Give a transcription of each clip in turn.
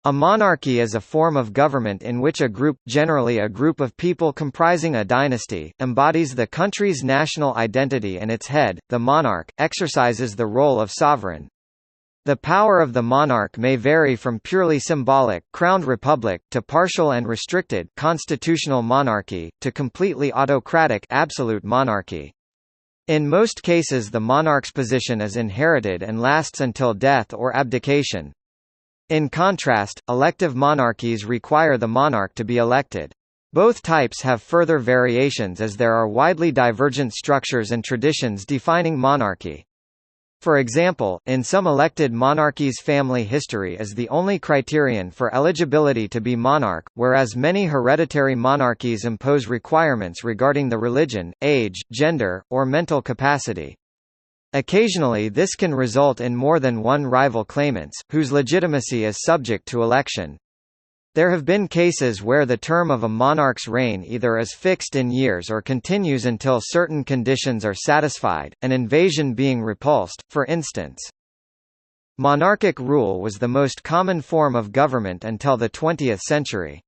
A monarchy is a form of government in which a group, generally a group of people comprising a dynasty, embodies the country's national identity and its head, the monarch, exercises the role of sovereign. The power of the monarch may vary from purely symbolic, crowned republic, to partial and restricted, constitutional monarchy, to completely autocratic, absolute monarchy. In most cases the monarch's position is inherited and lasts until death or abdication. In contrast, elective monarchies require the monarch to be elected. Both types have further variations as there are widely divergent structures and traditions defining monarchy. For example, in some elected monarchies family history is the only criterion for eligibility to be monarch, whereas many hereditary monarchies impose requirements regarding the religion, age, gender, or mental capacity. Occasionally this can result in more than one rival claimants, whose legitimacy is subject to election. There have been cases where the term of a monarch's reign either is fixed in years or continues until certain conditions are satisfied, an invasion being repulsed, for instance. Monarchic rule was the most common form of government until the 20th century.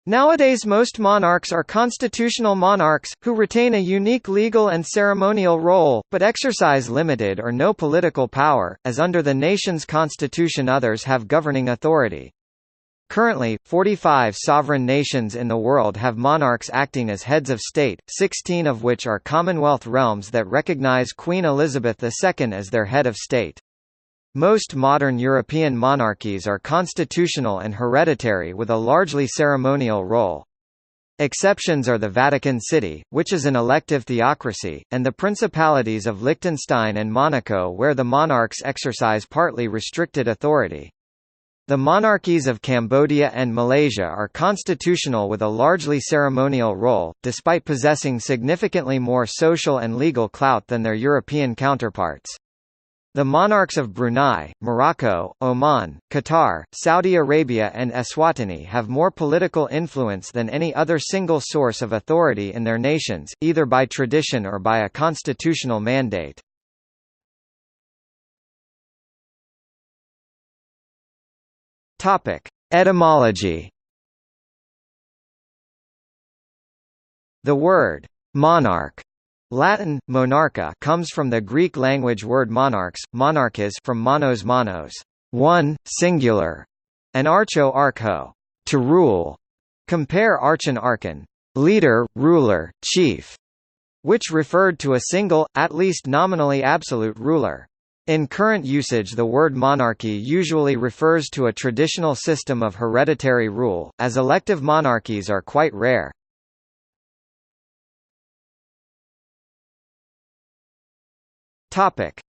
Nowadays most monarchs are constitutional monarchs, who retain a unique legal and ceremonial role, but exercise limited or no political power, as under the nation's constitution others have governing authority. Currently, 45 sovereign nations in the world have monarchs acting as heads of state, 16 of which are Commonwealth realms that recognize Queen Elizabeth II as their head of state. Most modern European monarchies are constitutional and hereditary with a largely ceremonial role. Exceptions are the Vatican City, which is an elective theocracy, and the principalities of Liechtenstein and Monaco where the monarchs exercise partly restricted authority. The monarchies of Cambodia and Malaysia are constitutional with a largely ceremonial role, despite possessing significantly more social and legal clout than their European counterparts. The monarchs of Brunei, Morocco, Oman, Qatar, Saudi Arabia and Eswatini have more political influence than any other single source of authority in their nations, either by tradition or by a constitutional mandate. Etymology. The word monarch, Latin, monarcha, comes from the Greek language word monarchs, monarches from monos monos, one, singular, and archo archo, to rule. Compare archon archon, leader, ruler, chief, which referred to a single, at least nominally absolute ruler. In current usage the word monarchy usually refers to a traditional system of hereditary rule, as elective monarchies are quite rare.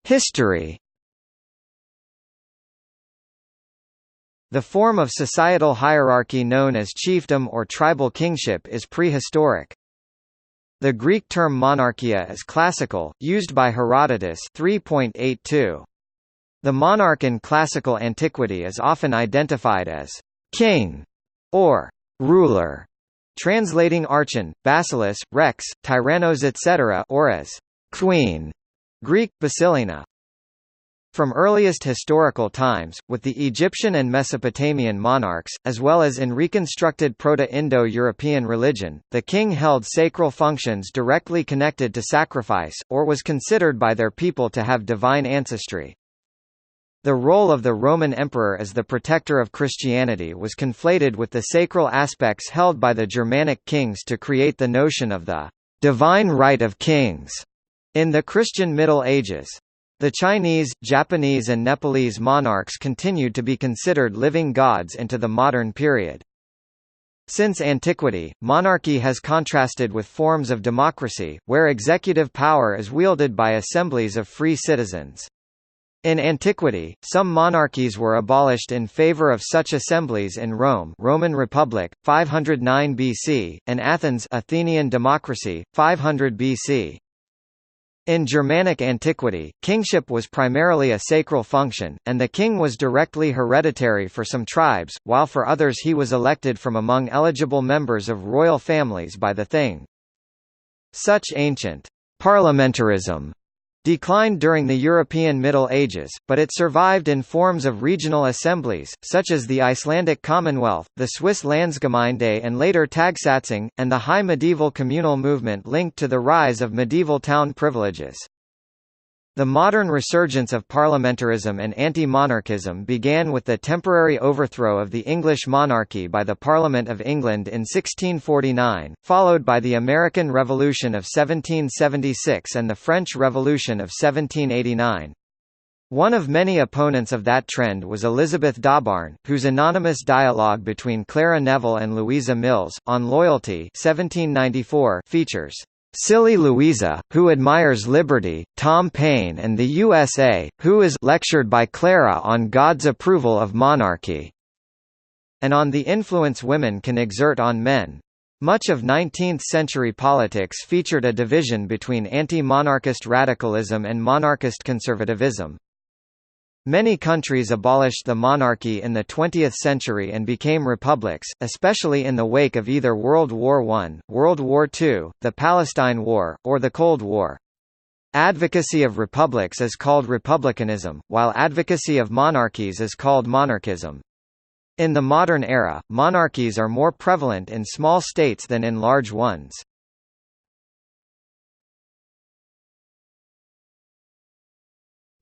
History. The form of societal hierarchy known as chiefdom or tribal kingship is prehistoric. The Greek term monarchia is classical, used by Herodotus 3.82. The monarch in classical antiquity is often identified as king or ruler, translating archon, basileus, rex, tyrannos etc. or as queen, Greek, basilina. From earliest historical times, with the Egyptian and Mesopotamian monarchs, as well as in reconstructed Proto-Indo-European religion, the king held sacral functions directly connected to sacrifice, or was considered by their people to have divine ancestry. The role of the Roman emperor as the protector of Christianity was conflated with the sacral aspects held by the Germanic kings to create the notion of the divine right of kings in the Christian Middle Ages. The Chinese, Japanese and Nepalese monarchs continued to be considered living gods into the modern period. Since antiquity, monarchy has contrasted with forms of democracy, where executive power is wielded by assemblies of free citizens. In antiquity, some monarchies were abolished in favor of such assemblies in Rome, Roman Republic, 509 BC, and Athens, Athenian democracy, 500 BC. In Germanic antiquity, kingship was primarily a sacral function, and the king was directly hereditary for some tribes, while for others he was elected from among eligible members of royal families by the thing. Such ancient parliamentarism declined during the European Middle Ages, but it survived in forms of regional assemblies, such as the Icelandic Commonwealth, the Swiss Landsgemeinde and later Tagsatzung, and the high medieval communal movement linked to the rise of medieval town privileges. The modern resurgence of parliamentarism and anti-monarchism began with the temporary overthrow of the English monarchy by the Parliament of England in 1649, followed by the American Revolution of 1776 and the French Revolution of 1789. One of many opponents of that trend was Elizabeth Dawbarn, whose anonymous dialogue between Clara Neville and Louisa Mills, on loyalty 1794, features "Silly Louisa, who admires liberty, Tom Paine and the USA, who is lectured by Clara on God's approval of monarchy," and on the influence women can exert on men. Much of 19th-century politics featured a division between anti-monarchist radicalism and monarchist conservatism. Many countries abolished the monarchy in the 20th century and became republics, especially in the wake of either World War I, World War II, the Palestine War, or the Cold War. Advocacy of republics is called republicanism, while advocacy of monarchies is called monarchism. In the modern era, monarchies are more prevalent in small states than in large ones.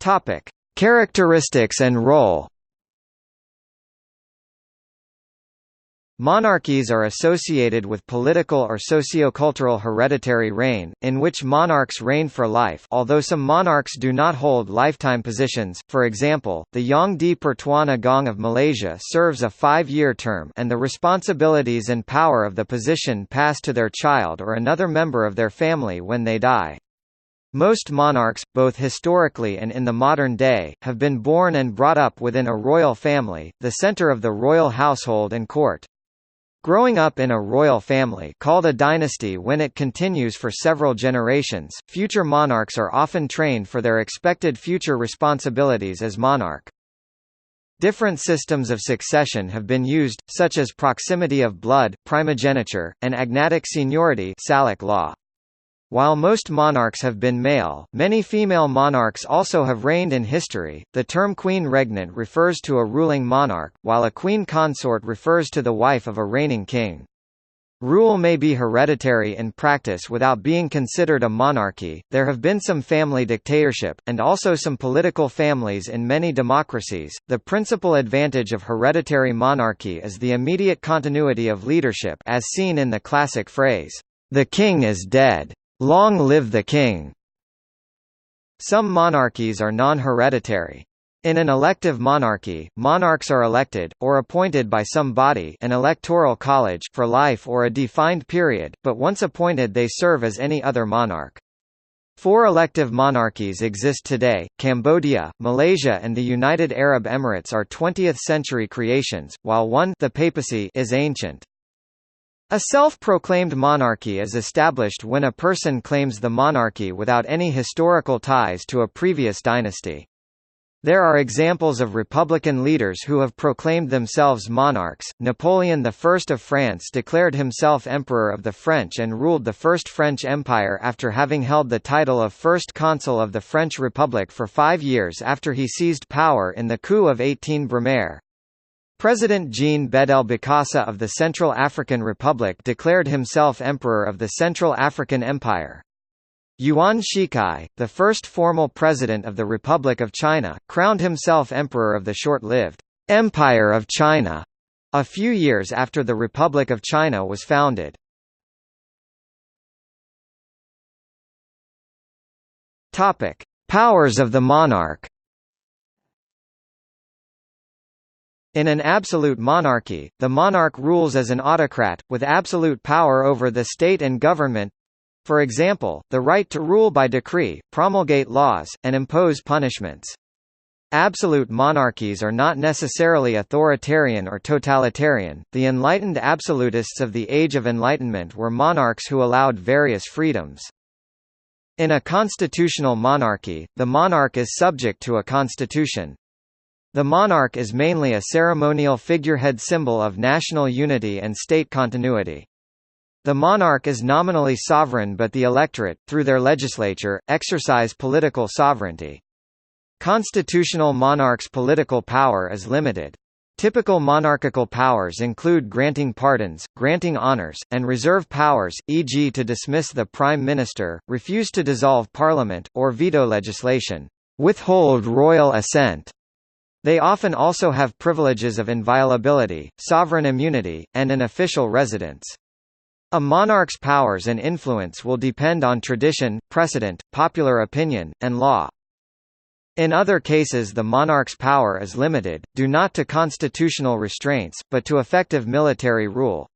Topic: Characteristics and role. Monarchies are associated with political or sociocultural hereditary reign, in which monarchs reign for life, although some monarchs do not hold lifetime positions. For example, the Yang di Pertuan Agong of Malaysia serves a 5-year term, and the responsibilities and power of the position pass to their child or another member of their family when they die. Most monarchs, both historically and in the modern day, have been born and brought up within a royal family, the center of the royal household and court. Growing up in a royal family called a dynasty when it continues for several generations, future monarchs are often trained for their expected future responsibilities as monarch. Different systems of succession have been used, such as proximity of blood, primogeniture, and agnatic seniority Salic law. While most monarchs have been male, many female monarchs also have reigned in history. The term queen regnant refers to a ruling monarch, while a queen consort refers to the wife of a reigning king. Rule may be hereditary in practice without being considered a monarchy. There have been some family dictatorship, and also some political families in many democracies. The principal advantage of hereditary monarchy is the immediate continuity of leadership, as seen in the classic phrase, "The king is dead. Long live the king." Some monarchies are non-hereditary. In an elective monarchy, monarchs are elected, or appointed by some body, an electoral college, for life or a defined period, but once appointed they serve as any other monarch. 4 elective monarchies exist today. Cambodia, Malaysia and the United Arab Emirates are 20th-century creations, while one, the papacy, is ancient. A self-proclaimed monarchy is established when a person claims the monarchy without any historical ties to a previous dynasty. There are examples of republican leaders who have proclaimed themselves monarchs. Napoleon I of France declared himself Emperor of the French and ruled the First French Empire after having held the title of First Consul of the French Republic for 5 years after he seized power in the coup of 18 Brumaire. President Jean Bedel Bokassa of the Central African Republic declared himself Emperor of the Central African Empire. Yuan Shikai, the first formal president of the Republic of China, crowned himself Emperor of the short-lived Empire of China a few years after the Republic of China was founded. Topic: Powers of the monarch. In an absolute monarchy, the monarch rules as an autocrat, with absolute power over the state and government. For example, the right to rule by decree, promulgate laws, and impose punishments. Absolute monarchies are not necessarily authoritarian or totalitarian. The enlightened absolutists of the Age of Enlightenment were monarchs who allowed various freedoms. In a constitutional monarchy, the monarch is subject to a constitution. The monarch is mainly a ceremonial figurehead symbol of national unity and state continuity. The monarch is nominally sovereign, but the electorate, through their legislature, exercise political sovereignty. Constitutional monarchs' political power is limited. Typical monarchical powers include granting pardons, granting honors, and reserve powers, e.g. to dismiss the prime minister, refuse to dissolve parliament, or veto legislation, withhold royal assent. They often also have privileges of inviolability, sovereign immunity, and an official residence. A monarch's powers and influence will depend on tradition, precedent, popular opinion, and law. In other cases the monarch's power is limited, due not to constitutional restraints, but to effective military rule.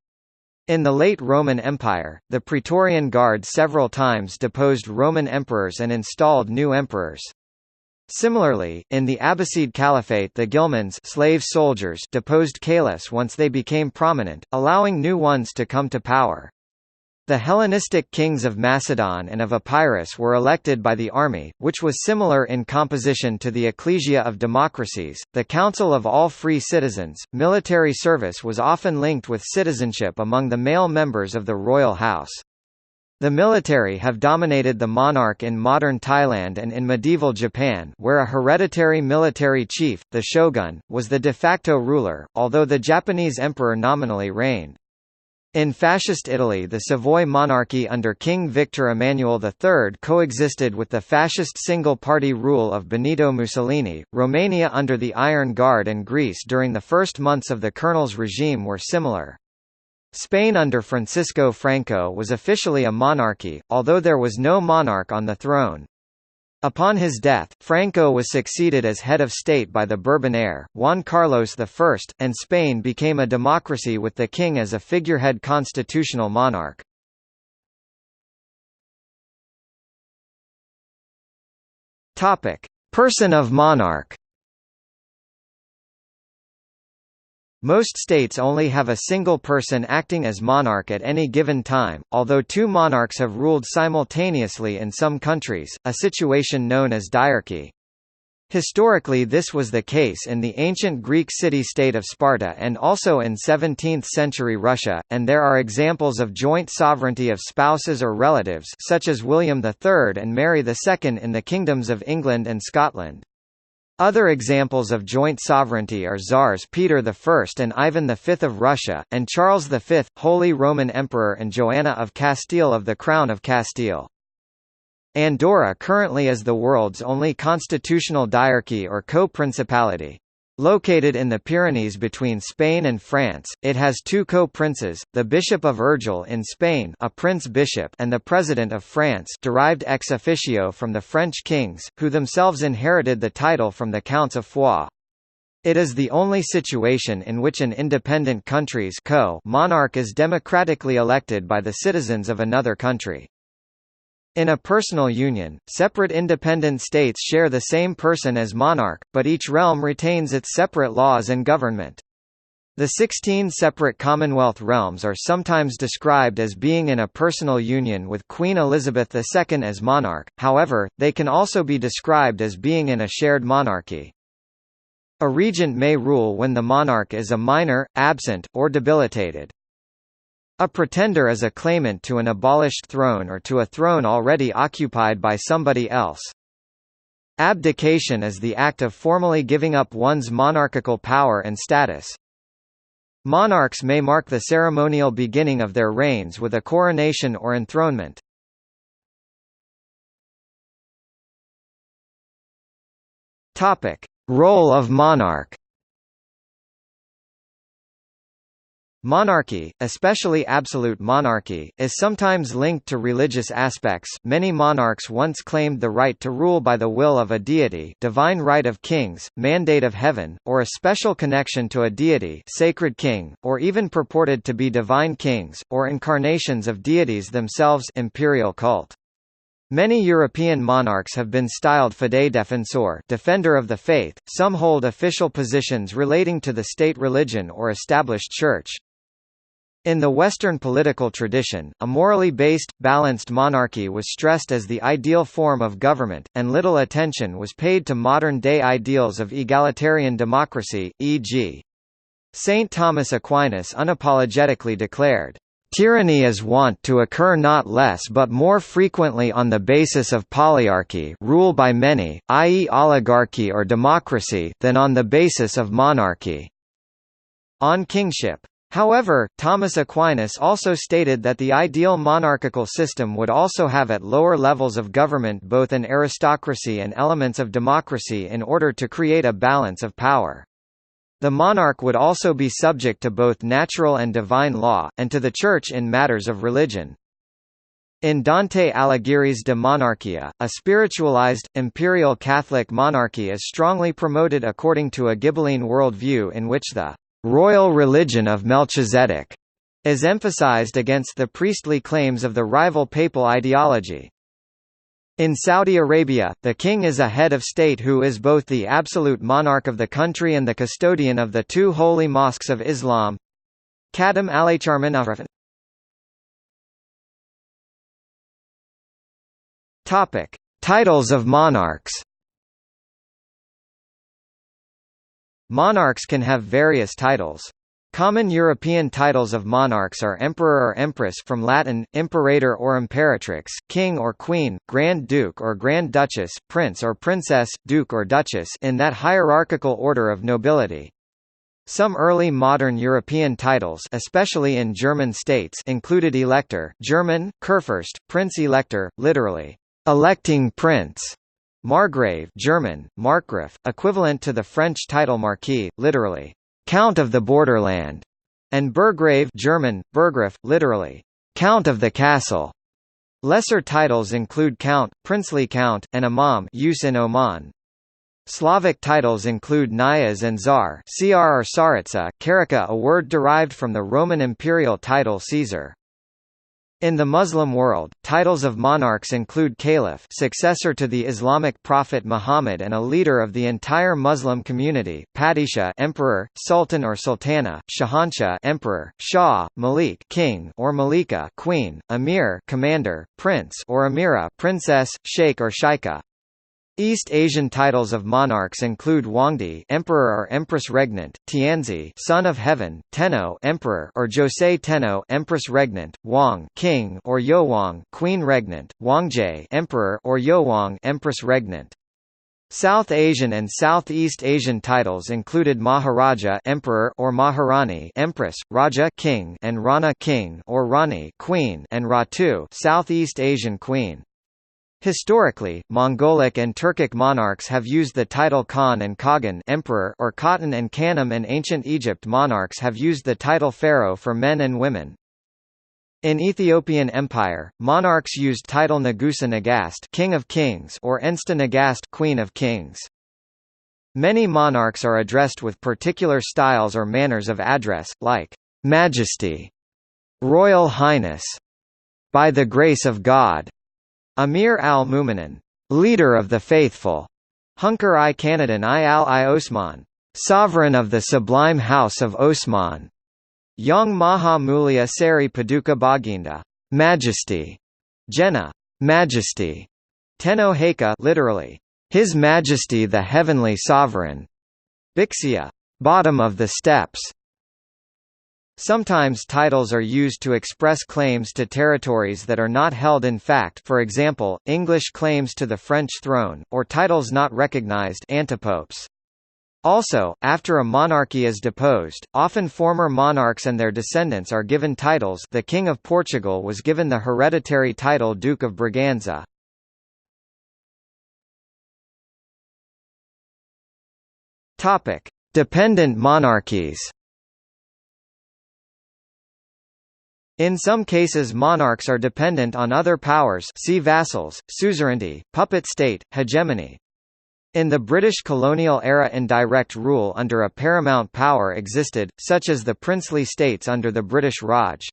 In the late Roman Empire, the Praetorian Guard several times deposed Roman emperors and installed new emperors. Similarly, in the Abbasid Caliphate the ghilmans, slave soldiers, deposed caliphs once they became prominent, allowing new ones to come to power. The Hellenistic kings of Macedon and of Epirus were elected by the army, which was similar in composition to the ecclesia of democracies, the council of all free citizens. Military service was often linked with citizenship among the male members of the royal house. The military have dominated the monarch in modern Thailand and in medieval Japan, where a hereditary military chief, the shogun, was the de facto ruler, although the Japanese emperor nominally reigned. In Fascist Italy the Savoy monarchy under King Victor Emmanuel III coexisted with the fascist single-party rule of Benito Mussolini. Romania under the Iron Guard and Greece during the first months of the colonel's regime were similar. Spain under Francisco Franco was officially a monarchy, although there was no monarch on the throne. Upon his death, Franco was succeeded as head of state by the Bourbon heir, Juan Carlos I, and Spain became a democracy with the king as a figurehead constitutional monarch. Person of monarch. Most states only have a single person acting as monarch at any given time, although two monarchs have ruled simultaneously in some countries, a situation known as diarchy. Historically this was the case in the ancient Greek city-state of Sparta and also in 17th-century Russia, and there are examples of joint sovereignty of spouses or relatives such as William III and Mary II in the kingdoms of England and Scotland. Other examples of joint sovereignty are Tsars Peter I and Ivan V of Russia, and Charles V, Holy Roman Emperor, and Joanna of Castile of the Crown of Castile. Andorra currently is the world's only constitutional diarchy or co-principality. Located in the Pyrenees between Spain and France, it has two co-princes, the Bishop of Urgell in Spain, a prince-bishop, and the President of France, derived ex officio from the French kings, who themselves inherited the title from the Counts of Foix. It is the only situation in which an independent country's monarch is democratically elected by the citizens of another country. In a personal union, separate independent states share the same person as monarch, but each realm retains its separate laws and government. The 16 separate Commonwealth realms are sometimes described as being in a personal union with Queen Elizabeth II as monarch, however, they can also be described as being in a shared monarchy. A regent may rule when the monarch is a minor, absent, or debilitated. A pretender is a claimant to an abolished throne or to a throne already occupied by somebody else. Abdication is the act of formally giving up one's monarchical power and status. Monarchs may mark the ceremonial beginning of their reigns with a coronation or enthronement. Role of monarch. Monarchy, especially absolute monarchy, is sometimes linked to religious aspects. Many monarchs once claimed the right to rule by the will of a deity, divine right of kings, mandate of heaven, or a special connection to a deity, sacred king, or even purported to be divine kings, or incarnations of deities themselves, imperial cult. Many European monarchs have been styled fidei defensor, defender of the faith. Some hold official positions relating to the state religion or established church. In the Western political tradition, a morally based, balanced monarchy was stressed as the ideal form of government, and little attention was paid to modern-day ideals of egalitarian democracy, e.g. Saint Thomas Aquinas unapologetically declared, Tyranny is wont to occur not less but more frequently on the basis of polyarchy, rule by many, i.e. oligarchy or democracy, than on the basis of monarchy. On kingship. However, Thomas Aquinas also stated that the ideal monarchical system would also have at lower levels of government both an aristocracy and elements of democracy in order to create a balance of power. The monarch would also be subject to both natural and divine law, and to the Church in matters of religion. In Dante Alighieri's De Monarchia, a spiritualized, imperial Catholic monarchy is strongly promoted according to a Ghibelline worldview in which the royal religion of Melchizedek is emphasized against the priestly claims of the rival papal ideology. In Saudi Arabia, the king is a head of state who is both the absolute monarch of the country and the custodian of the two holy mosques of Islam. Kadam alaycharman arafan. Topic: Titles of monarchs. Monarchs can have various titles. Common European titles of monarchs are emperor or empress from Latin, imperator or imperatrix, king or queen, grand duke or grand duchess, prince or princess, duke or duchess in that hierarchical order of nobility. Some early modern European titles, especially in German states, included Elector, German, Kurfürst, Prince-Elector, literally, electing prince, Margrave, German, Markgraf, equivalent to the French title Marquis, literally, Count of the Borderland, and Burgrave, German, Burggraf, literally, Count of the Castle. Lesser titles include Count, Princely Count, and Imam, use in Oman. Slavic titles include Nyas and Tsar, Cr or Tsaritsa, Karaka, a word derived from the Roman imperial title Caesar. In the Muslim world, titles of monarchs include Caliph, successor to the Islamic prophet Muhammad and a leader of the entire Muslim community, Padishah, emperor, Sultan or Sultana, Shahanshah, emperor, Shah, Malik, king or Malika, queen, Amir, commander, prince or Amira, princess, sheikh or shaikha. East Asian titles of monarchs include Wangdi, emperor or empress regnant, Tianzi, son of heaven, Tenno, emperor or Josei Tenno, empress regnant, Wang, king or Yowang, queen regnant, Wangjie, emperor or Yowang, empress regnant. South Asian and Southeast Asian titles included Maharaja, emperor or Maharani, empress, Raja, king, and Rana, king or Rani, queen, and Ratu, Southeast Asian queen. Historically, Mongolic and Turkic monarchs have used the title Khan and Kagan, emperor, or Khatan and Khanum, and ancient Egypt monarchs have used the title pharaoh for men and women. In Ethiopian Empire, monarchs used title Nagusa Nagast, king of kings, or Ensta Nagast, queen of kings. Many monarchs are addressed with particular styles or manners of address, like Majesty, Royal Highness, By the Grace of God, Amir al-Mu'minin, leader of the faithful, Hunkar I Kanadan I al-I Osman, sovereign of the sublime house of Osman, Yang Maha Mulia Sari Paduka Baginda, majesty, Jena, majesty, Tenno Heka, literally, His Majesty the Heavenly Sovereign, Bixia, bottom of the steps. Sometimes titles are used to express claims to territories that are not held in fact, for example, English claims to the French throne, or titles not recognized, antipopes. Also, after a monarchy is deposed, often former monarchs and their descendants are given titles. The King of Portugal was given the hereditary title Duke of Braganza. Topic: Dependent monarchies. In some cases monarchs are dependent on other powers, see vassals, suzerainty, puppet state, hegemony. In the British colonial era indirect rule under a paramount power existed, such as the princely states under the British Raj.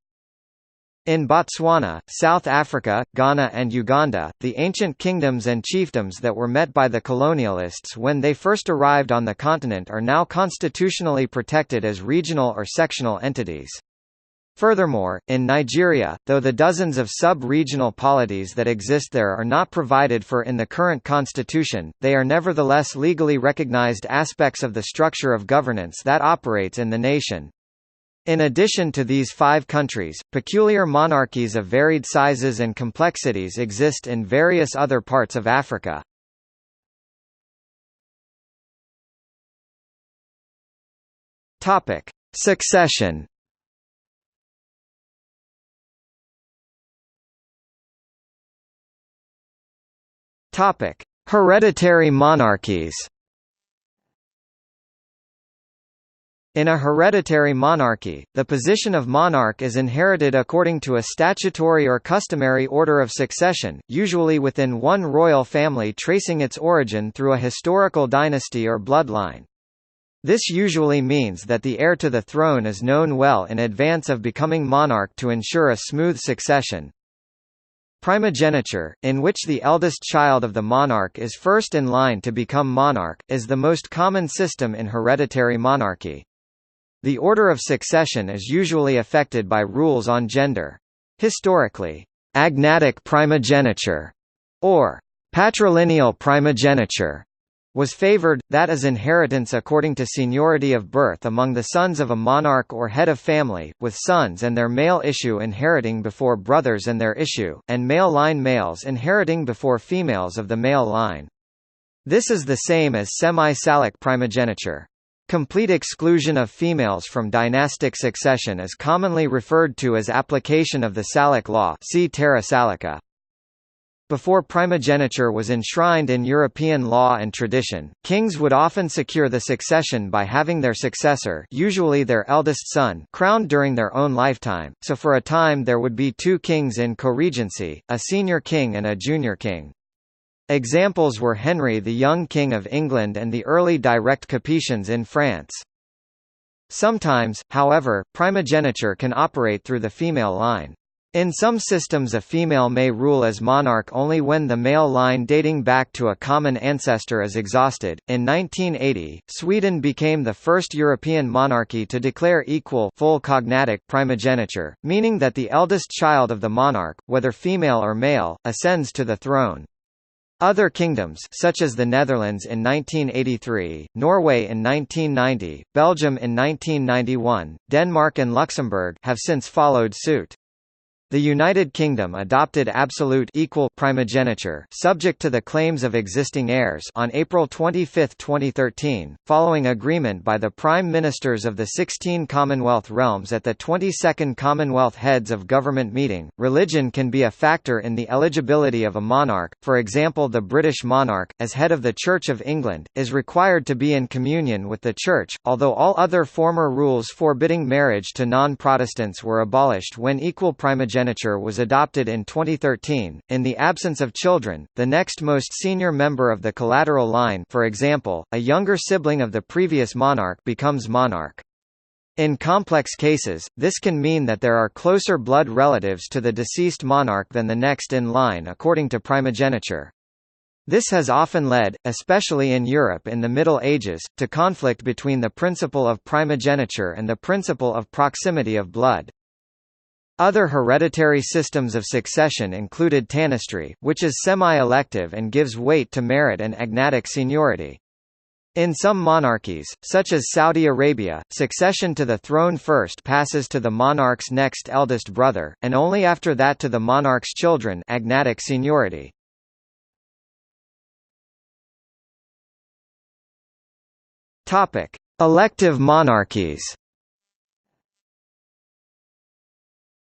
In Botswana, South Africa, Ghana and Uganda, the ancient kingdoms and chiefdoms that were met by the colonialists when they first arrived on the continent are now constitutionally protected as regional or sectional entities. Furthermore, in Nigeria, though the dozens of sub-regional polities that exist there are not provided for in the current constitution, they are nevertheless legally recognized aspects of the structure of governance that operates in the nation. In addition to these 5 countries, peculiar monarchies of varied sizes and complexities exist in various other parts of Africa. Topic: Succession. Topic: Hereditary monarchies. In a hereditary monarchy, the position of monarch is inherited according to a statutory or customary order of succession, usually within one royal family tracing its origin through a historical dynasty or bloodline. This usually means that the heir to the throne is known well in advance of becoming monarch to ensure a smooth succession. Primogeniture, in which the eldest child of the monarch is first in line to become monarch, is the most common system in hereditary monarchy. The order of succession is usually affected by rules on gender. Historically, agnatic primogeniture, or patrilineal primogeniture, was favored, that is inheritance according to seniority of birth among the sons of a monarch or head of family, with sons and their male issue inheriting before brothers and their issue, and male line males inheriting before females of the male line. This is the same as semi-salic primogeniture. Complete exclusion of females from dynastic succession is commonly referred to as application of the Salic law, see terra salica. Before primogeniture was enshrined in European law and tradition, kings would often secure the succession by having their successor, usually their eldest son, crowned during their own lifetime, so for a time there would be 2 kings in co-regency, a senior king and a junior king. Examples were Henry the Young King of England and the early direct Capetians in France. Sometimes, however, primogeniture can operate through the female line. In some systems a female may rule as monarch only when the male line dating back to a common ancestor is exhausted. In 1980, Sweden became the first European monarchy to declare equal full cognatic primogeniture, meaning that the eldest child of the monarch, whether female or male, ascends to the throne. Other kingdoms such as the Netherlands in 1983, Norway in 1990, Belgium in 1991, Denmark and Luxembourg have since followed suit. The United Kingdom adopted absolute equal primogeniture subject to the claims of existing heirs on April 25, 2013, following agreement by the Prime Ministers of the 16 Commonwealth realms at the 22nd Commonwealth Heads of Government meeting. Religion can be a factor in the eligibility of a monarch. For example, the British monarch, as head of the Church of England, is required to be in communion with the Church, although all other former rules forbidding marriage to non-Protestants were abolished when equal primogeniture was adopted in 2013. In the absence of children, the next most senior member of the collateral line, for example, a younger sibling of the previous monarch, becomes monarch. In complex cases, this can mean that there are closer blood relatives to the deceased monarch than the next in line according to primogeniture. This has often led, especially in Europe in the Middle Ages, to conflict between the principle of primogeniture and the principle of proximity of blood. Other hereditary systems of succession included tanistry, which is semi-elective and gives weight to merit and agnatic seniority. In some monarchies, such as Saudi Arabia, succession to the throne first passes to the monarch's next eldest brother, and only after that to the monarch's children, agnatic seniority. Elective monarchies.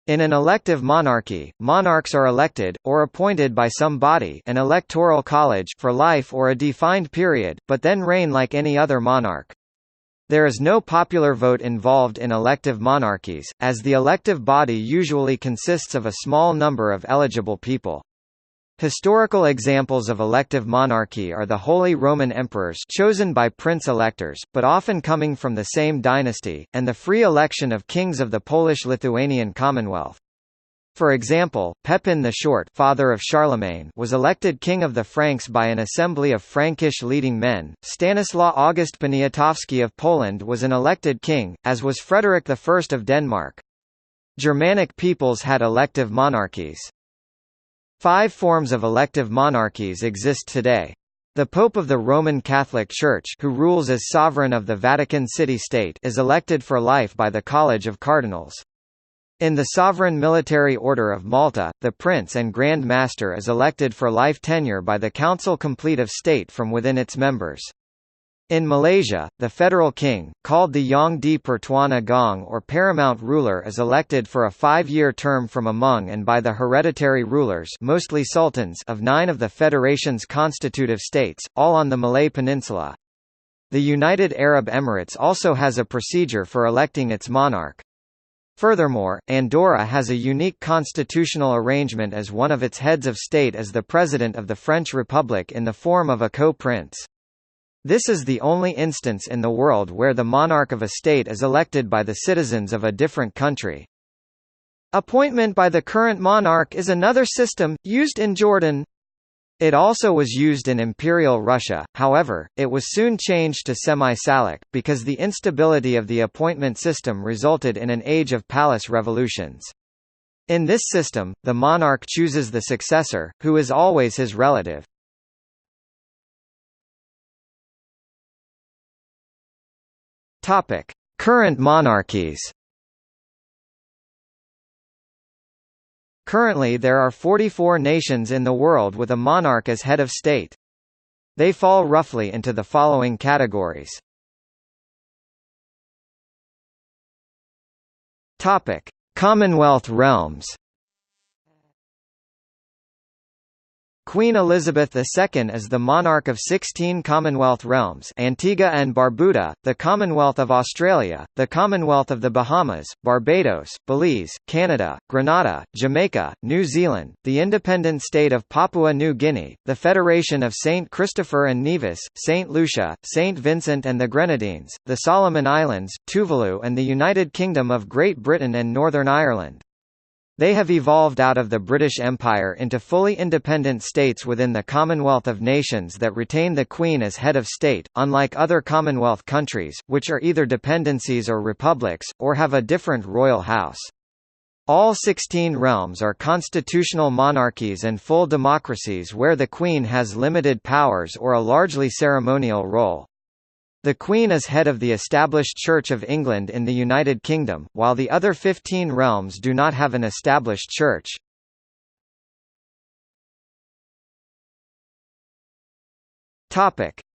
In an elective monarchy, monarchs are elected, or appointed by some body, an electoral college, for life or a defined period, but then reign like any other monarch. There is no popular vote involved in elective monarchies, as the elective body usually consists of a small number of eligible people. Historical examples of elective monarchy are the Holy Roman Emperors chosen by prince-electors, but often coming from the same dynasty, and the free election of kings of the Polish-Lithuanian Commonwealth. For example, Pepin the Short, father of Charlemagne, was elected king of the Franks by an assembly of Frankish leading men. Stanislaw August Poniatowski of Poland was an elected king, as was Frederick I of Denmark. Germanic peoples had elective monarchies. 5 forms of elective monarchies exist today. The Pope of the Roman Catholic Church, who rules as sovereign of the Vatican City-State, is elected for life by the College of Cardinals. In the Sovereign Military Order of Malta, the Prince and Grand Master is elected for life tenure by the Council Complete of State from within its members. In Malaysia, the federal king, called the Yang di Pertuan Agong or paramount ruler, is elected for a 5-year term from among and by the hereditary rulers, mostly sultans, of 9 of the Federation's constitutive states, all on the Malay Peninsula. The United Arab Emirates also has a procedure for electing its monarch. Furthermore, Andorra has a unique constitutional arrangement as one of its heads of state as the President of the French Republic in the form of a co-prince. This is the only instance in the world where the monarch of a state is elected by the citizens of a different country. Appointment by the current monarch is another system, used in Jordan. It also was used in Imperial Russia, however, it was soon changed to semi-salic, because the instability of the appointment system resulted in an age of palace revolutions. In this system, the monarch chooses the successor, who is always his relative. Current monarchies. Currently there are 44 nations in the world with a monarch as head of state. They fall roughly into the following categories. Commonwealth realms. Queen Elizabeth II is the monarch of 16 Commonwealth realms: Antigua and Barbuda, the Commonwealth of Australia, the Commonwealth of the Bahamas, Barbados, Belize, Canada, Grenada, Jamaica, New Zealand, the independent state of Papua New Guinea, the Federation of St. Christopher and Nevis, St. Lucia, St. Vincent and the Grenadines, the Solomon Islands, Tuvalu and the United Kingdom of Great Britain and Northern Ireland. They have evolved out of the British Empire into fully independent states within the Commonwealth of Nations that retain the Queen as head of state, unlike other Commonwealth countries, which are either dependencies or republics, or have a different royal house. All 16 realms are constitutional monarchies and full democracies where the Queen has limited powers or a largely ceremonial role. The Queen is head of the established Church of England in the United Kingdom, while the other 15 realms do not have an established church.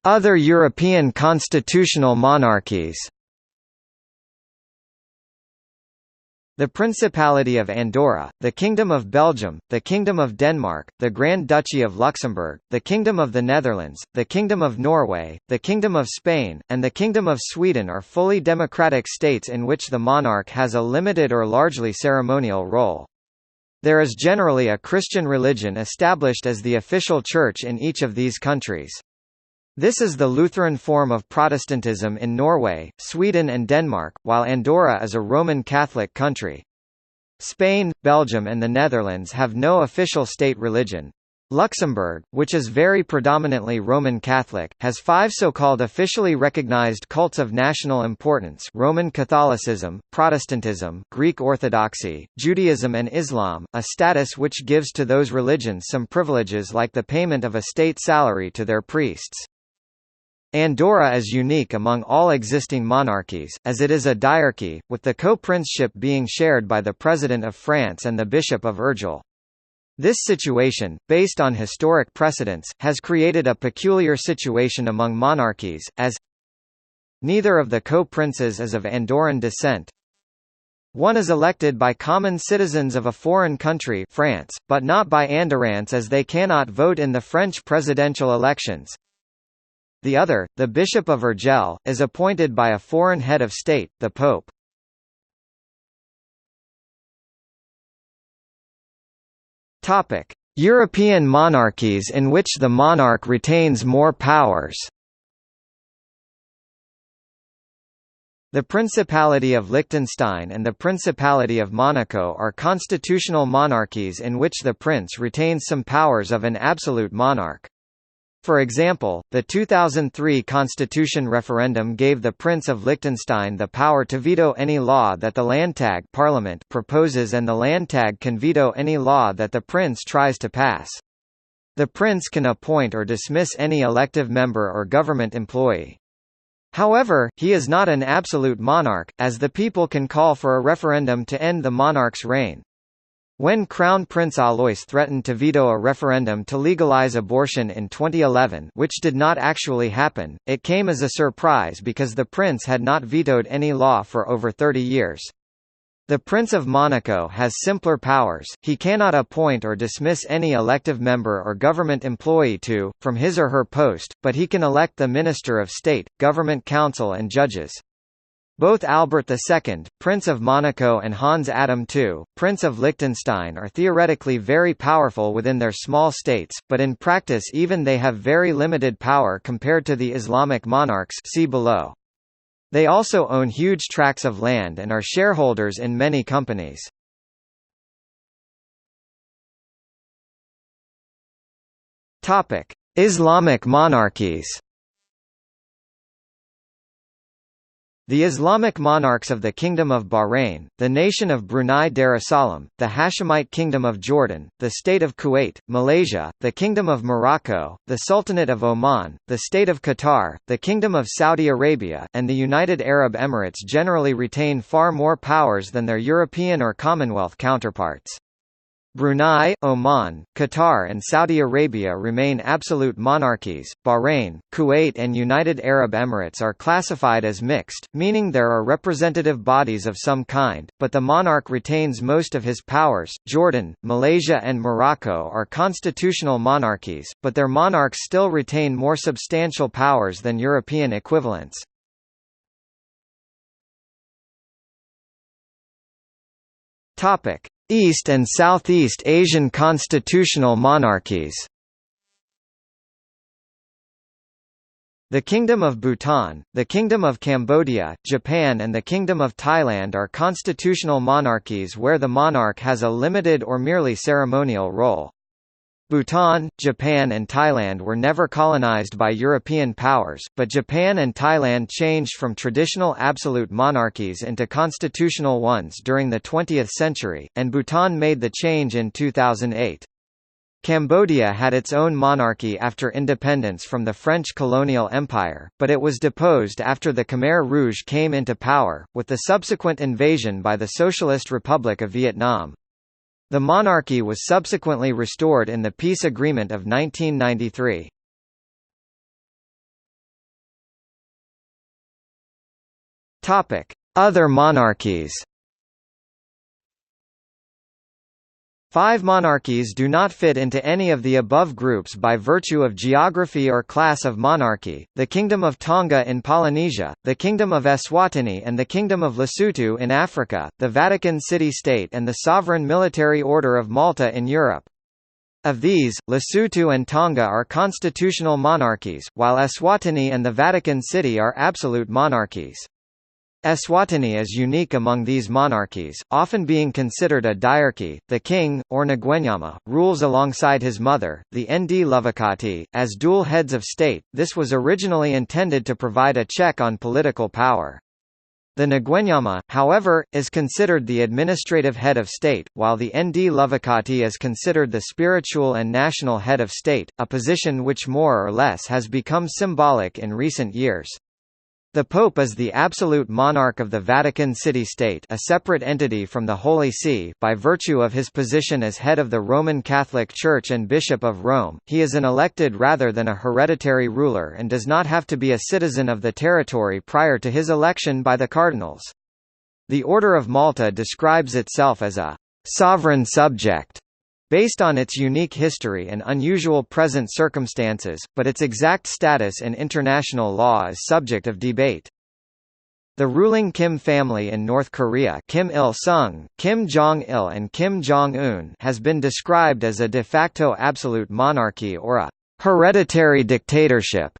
Other European constitutional monarchies. The Principality of Andorra, the Kingdom of Belgium, the Kingdom of Denmark, the Grand Duchy of Luxembourg, the Kingdom of the Netherlands, the Kingdom of Norway, the Kingdom of Spain, and the Kingdom of Sweden are fully democratic states in which the monarch has a limited or largely ceremonial role. There is generally a Christian religion established as the official church in each of these countries. This is the Lutheran form of Protestantism in Norway, Sweden and Denmark, while Andorra is a Roman Catholic country. Spain, Belgium and the Netherlands have no official state religion. Luxembourg, which is very predominantly Roman Catholic, has 5 so-called officially recognized cults of national importance: Roman Catholicism, Protestantism, Greek Orthodoxy, Judaism and Islam, a status which gives to those religions some privileges like the payment of a state salary to their priests. Andorra is unique among all existing monarchies, as it is a diarchy, with the co-princeship being shared by the President of France and the Bishop of Urgell. This situation, based on historic precedents, has created a peculiar situation among monarchies, as neither of the co-princes is of Andorran descent. One is elected by common citizens of a foreign country, France, but not by Andorrans as they cannot vote in the French presidential elections. The other, the Bishop of Urgell, is appointed by a foreign head of state, the Pope. European monarchies in which the monarch retains more powers. The Principality of Liechtenstein and the Principality of Monaco are constitutional monarchies in which the prince retains some powers of an absolute monarch. For example, the 2003 constitution referendum gave the Prince of Liechtenstein the power to veto any law that the Landtag parliament proposes, and the Landtag can veto any law that the prince tries to pass. The prince can appoint or dismiss any elective member or government employee. However, he is not an absolute monarch, as the people can call for a referendum to end the monarch's reign. When Crown Prince Alois threatened to veto a referendum to legalize abortion in 2011, which did not actually happen, it came as a surprise because the prince had not vetoed any law for over 30 years. The Prince of Monaco has simpler powers. He cannot appoint or dismiss any elective member or government employee from his or her post, but he can elect the Minister of State, Government Council and judges. Both Albert II, Prince of Monaco and Hans Adam II, Prince of Liechtenstein are theoretically very powerful within their small states, but in practice even they have very limited power compared to the Islamic monarchs, see below. They also own huge tracts of land and are shareholders in many companies. Islamic monarchies. The Islamic monarchs of the Kingdom of Bahrain, the Nation of Brunei Darussalam, the Hashemite Kingdom of Jordan, the State of Kuwait, Malaysia, the Kingdom of Morocco, the Sultanate of Oman, the State of Qatar, the Kingdom of Saudi Arabia, and the United Arab Emirates generally retain far more powers than their European or Commonwealth counterparts. Brunei, Oman, Qatar and Saudi Arabia remain absolute monarchies. Bahrain, Kuwait and United Arab Emirates are classified as mixed, meaning there are representative bodies of some kind, but the monarch retains most of his powers. Jordan, Malaysia and Morocco are constitutional monarchies, but their monarchs still retain more substantial powers than European equivalents. Topic: East and Southeast Asian constitutional monarchies. The Kingdom of Bhutan, the Kingdom of Cambodia, Japan and the Kingdom of Thailand are constitutional monarchies where the monarch has a limited or merely ceremonial role. Bhutan, Japan and Thailand were never colonized by European powers, but Japan and Thailand changed from traditional absolute monarchies into constitutional ones during the 20th century, and Bhutan made the change in 2008. Cambodia had its own monarchy after independence from the French colonial empire, but it was deposed after the Khmer Rouge came into power, with the subsequent invasion by the Socialist Republic of Vietnam. The monarchy was subsequently restored in the peace agreement of 1993. Other monarchies. 5 monarchies do not fit into any of the above groups by virtue of geography or class of monarchy: the Kingdom of Tonga in Polynesia, the Kingdom of Eswatini and the Kingdom of Lesotho in Africa, the Vatican City-State and the Sovereign Military Order of Malta in Europe. Of these, Lesotho and Tonga are constitutional monarchies, while Eswatini and the Vatican City are absolute monarchies. Eswatini is unique among these monarchies, often being considered a diarchy. The king, or Ngwenyama, rules alongside his mother, the Ndlovukati, as dual heads of state. This was originally intended to provide a check on political power. The Ngwenyama, however, is considered the administrative head of state, while the Ndlovukati is considered the spiritual and national head of state, a position which more or less has become symbolic in recent years. The Pope is the absolute monarch of the Vatican City-State, a separate entity from the Holy See, by virtue of his position as head of the Roman Catholic Church and Bishop of Rome. He is an elected rather than a hereditary ruler and does not have to be a citizen of the territory prior to his election by the cardinals. The Order of Malta describes itself as a sovereign subject, based on its unique history and unusual present circumstances, but its exact status in international law is subject of debate. The ruling Kim family in North Korea, Kim Il-sung, Kim Jong-il and Kim Jong-un, has been described as a de facto absolute monarchy or a hereditary dictatorship.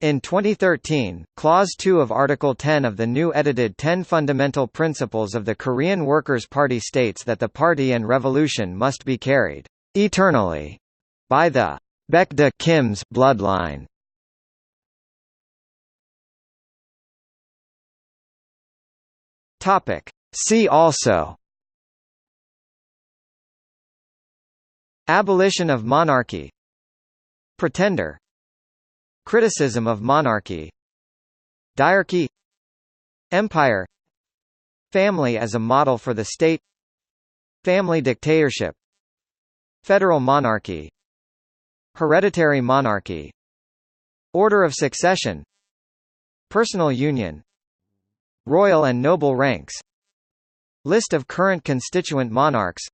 In 2013, Clause 2 of Article 10 of the new edited 10 Fundamental Principles of the Korean Workers' Party states that the party and revolution must be carried eternally by the Baekdu Kim's bloodline. See also: Abolition of monarchy, Pretender. Criticism of monarchy. Diarchy. Empire. Family as a model for the state. Family dictatorship. Federal monarchy. Hereditary monarchy. Order of succession. Personal union. Royal and noble ranks. List of current constituent monarchs.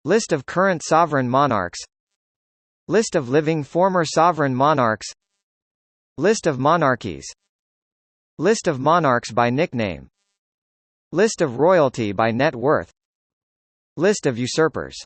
List of current sovereign monarchs. List of living former sovereign monarchs. List of monarchies. List of monarchs by nickname. List of royalty by net worth. List of usurpers.